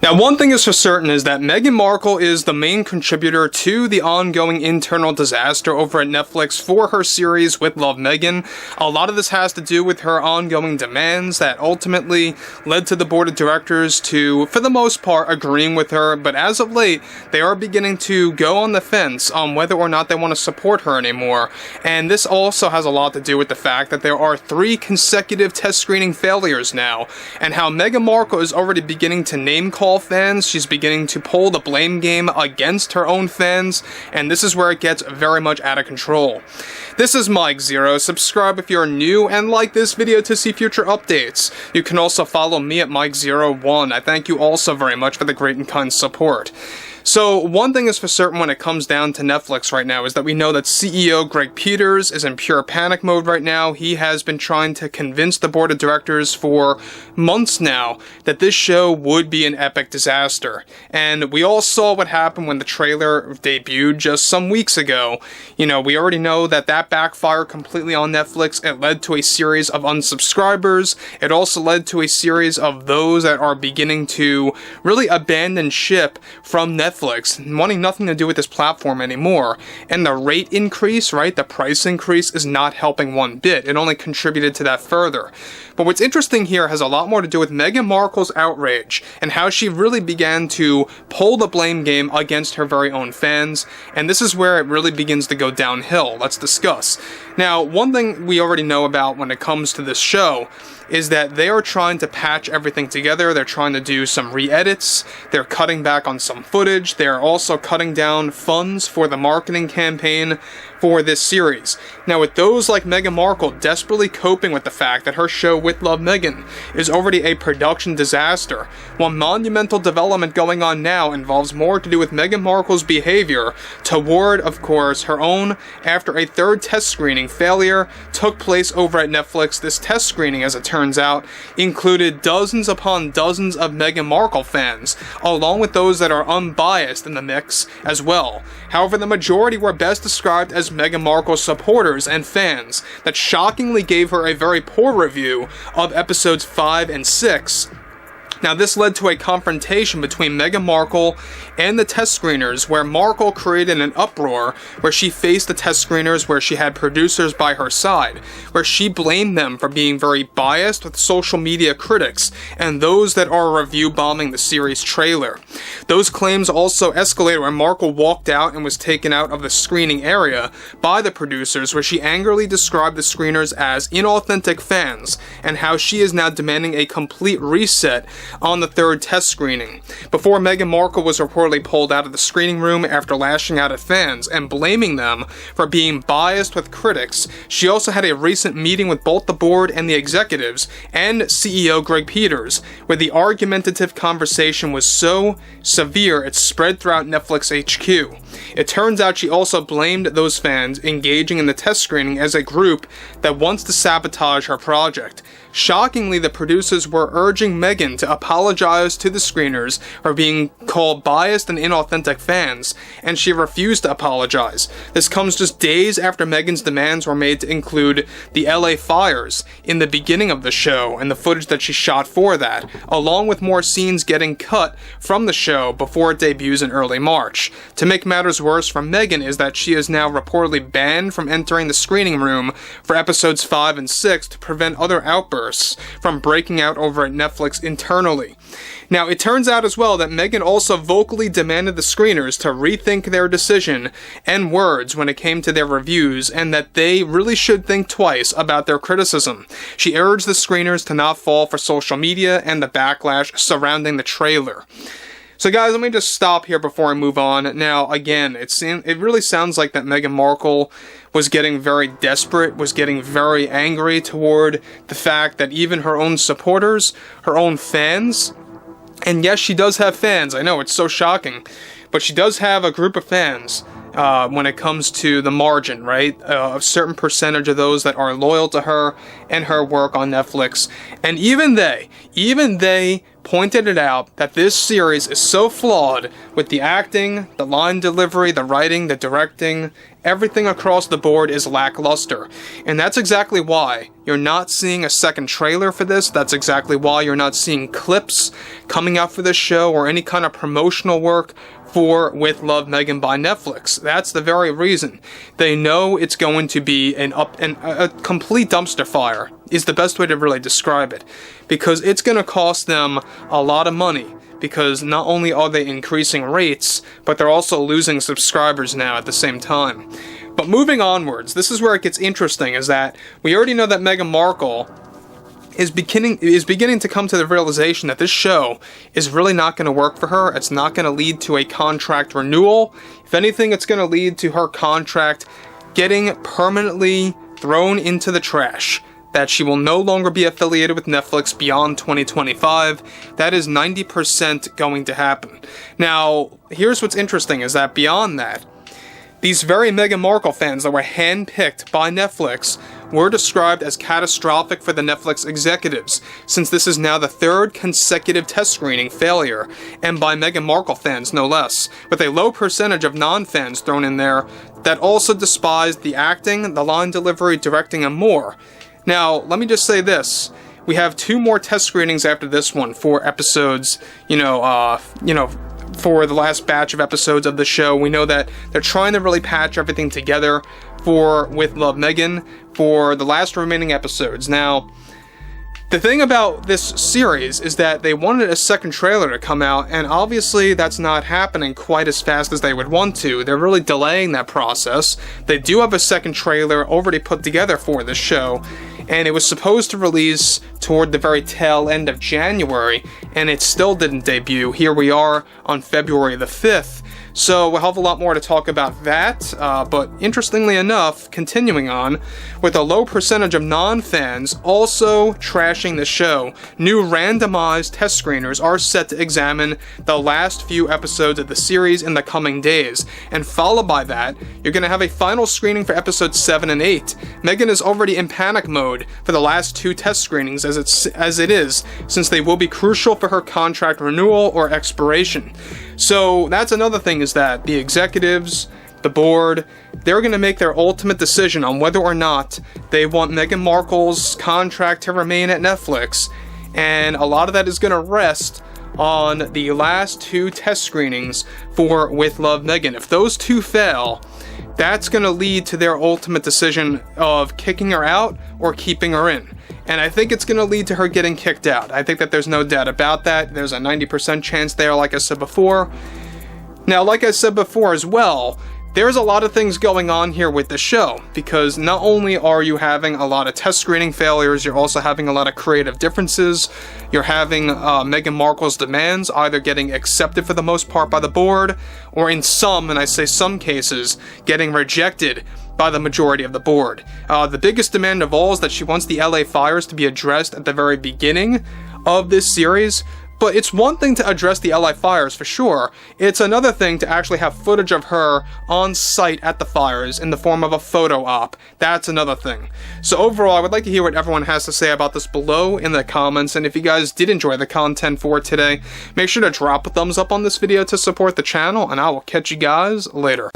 Now, one thing is for certain is that Meghan Markle is the main contributor to the ongoing internal disaster over at Netflix for her series With Love Meghan. A lot of this has to do with her ongoing demands that ultimately led to the board of directors to, for the most part, agreeing with her, but as of late, they are beginning to go on the fence on whether or not they want to support her anymore. And this also has a lot to do with the fact that there are 3 consecutive test screening failures now, and how Meghan Markle is already beginning to name call fans. She's beginning to pull the blame game against her own fans, and this is where it gets very much out of control. This is Mike Zero. Subscribe if you're new and like this video to see future updates. You can also follow me at Mike01. I thank you also very much for the great and kind support. So, one thing is for certain when it comes down to Netflix right now is that we know that CEO Greg Peters is in pure panic mode right now. He has been trying to convince the board of directors for months now that this show would be an epic disaster. And we all saw what happened when the trailer debuted just some weeks ago. You know, we already know that that backfired completely on Netflix. It led to a series of unsubscribers. It also led to a series of those that are beginning to really abandon ship from Netflix, wanting nothing to do with this platform anymore. And the rate increase, right, the price increase is not helping one bit. It only contributed to that further. But what's interesting here has a lot more to do with Meghan Markle's outrage and how she really began to pull the blame game against her very own fans. And this is where it really begins to go downhill. Let's discuss. Now, one thing we already know about when it comes to this show is that they are trying to patch everything together. They're trying to do some re-edits. They're cutting back on some footage. They're also cutting down funds for the marketing campaign for this series. Now, with those like Meghan Markle desperately coping with the fact that her show With Love Meghan is already a production disaster, one monumental development going on now involves more to do with Meghan Markle's behavior toward, of course, her own after a 3rd test screening failure took place over at Netflix. This test screening, as it turns out, included dozens upon dozens of Meghan Markle fans, along with those that are unbiased in the mix as well. However, the majority were best described as Meghan Markle supporters and fans that shockingly gave her a very poor review of episodes 5 and 6. Now, this led to a confrontation between Meghan Markle and the test screeners, where Markle created an uproar where she faced the test screeners, where she had producers by her side, where she blamed them for being very biased with social media critics and those that are review bombing the series trailer. Those claims also escalated when Markle walked out and was taken out of the screening area by the producers, where she angrily described the screeners as inauthentic fans and how she is now demanding a complete reset on the 3rd test screening. Before Meghan Markle was reportedly pulled out of the screening room after lashing out at fans and blaming them for being biased with critics, she also had a recent meeting with both the board and the executives and CEO Greg Peters, where the argumentative conversation was so severe it spread throughout Netflix HQ. It turns out she also blamed those fans engaging in the test screening as a group that wants to sabotage her project. Shockingly, the producers were urging Meghan to apologize to the screeners for being called biased and inauthentic fans, and she refused to apologize. This comes just days after Meghan's demands were made to include the LA fires in the beginning of the show and the footage that she shot for that, along with more scenes getting cut from the show before it debuts in early March. To make matters worse for Meghan is that she is now reportedly banned from entering the screening room for episodes 5 and 6 to prevent other outbursts from breaking out over at Netflix internally. Now, it turns out as well that Meghan also vocally demanded the screeners to rethink their decision and words when it came to their reviews, and that they really should think twice about their criticism. She urged the screeners to not fall for social media and the backlash surrounding the trailer. So guys, let me just stop here before I move on. Now, again, it really sounds like that Meghan Markle was getting very desperate, was getting very angry toward the fact that even her own supporters, her own fans, and yes, she does have fans, I know, it's so shocking, but she does have a group of fans when it comes to the margin, right? A certain percentage of those that are loyal to her and her work on Netflix. And even they pointed it out that this series is so flawed with the acting, the line delivery, the writing, the directing, everything across the board is lackluster. And that's exactly why you're not seeing a second trailer for this. That's exactly why you're not seeing clips coming out for this show or any kind of promotional work for With Love, Meghan by Netflix. That's the very reason. They know it's going to be a complete dumpster fire, is the best way to really describe it. Because it's going to cost them a lot of money. Because not only are they increasing rates, but they're also losing subscribers now at the same time. But moving onwards, this is where it gets interesting, is that we already know that Meghan Markle is beginning to come to the realization that this show is really not going to work for her. It's not going to lead to a contract renewal. If anything, it's going to lead to her contract getting permanently thrown into the trash. That she will no longer be affiliated with Netflix beyond 2025. That is 90% going to happen. Now, here's what's interesting, is that beyond that, these very Meghan Markle fans that were handpicked by Netflix were described as catastrophic for the Netflix executives, since this is now the third consecutive test screening failure, and by Meghan Markle fans no less, with a low percentage of non-fans thrown in there that also despised the acting, the line delivery, directing, and more. Now, let me just say this. We have 2 more test screenings after this one for episodes, for the last batch of episodes of the show. We know that they're trying to really patch everything together for With Love, Meghan for the last remaining episodes. Now, the thing about this series is that they wanted a second trailer to come out, and obviously that's not happening quite as fast as they would want to. They're really delaying that process. They do have a second trailer already put together for this show, and it was supposed to release toward the very tail end of January, and it still didn't debut. Here we are on February the 5th. So we'll have a lot more to talk about that, but interestingly enough, continuing on, with a low percentage of non-fans also trashing the show, new randomized test screeners are set to examine the last few episodes of the series in the coming days, and followed by that, you're going to have a final screening for episodes 7 and 8. Meghan is already in panic mode for the last 2 test screenings as it is, since they will be crucial for her contract renewal or expiration. So that's another thing, is that the executives, the board, they're going to make their ultimate decision on whether or not they want Meghan Markle's contract to remain at Netflix, and a lot of that is going to rest on the last 2 test screenings for With Love, Meghan. If those 2 fail, that's going to lead to their ultimate decision of kicking her out or keeping her in. And I think it's going to lead to her getting kicked out. I think that there's no doubt about that. There's a 90% chance there, like I said before. Now, like I said before as well, there's a lot of things going on here with the show, because not only are you having a lot of test screening failures, you're also having a lot of creative differences. You're having Meghan Markle's demands either getting accepted for the most part by the board, or in some, and I say some cases, getting rejected by the majority of the board. The biggest demand of all is that she wants the LA fires to be addressed at the very beginning of this series. But it's one thing to address the LA fires for sure. It's another thing to actually have footage of her on site at the fires in the form of a photo op. That's another thing. So overall, I would like to hear what everyone has to say about this below in the comments. And if you guys did enjoy the content for today, make sure to drop a thumbs up on this video to support the channel, and I will catch you guys later.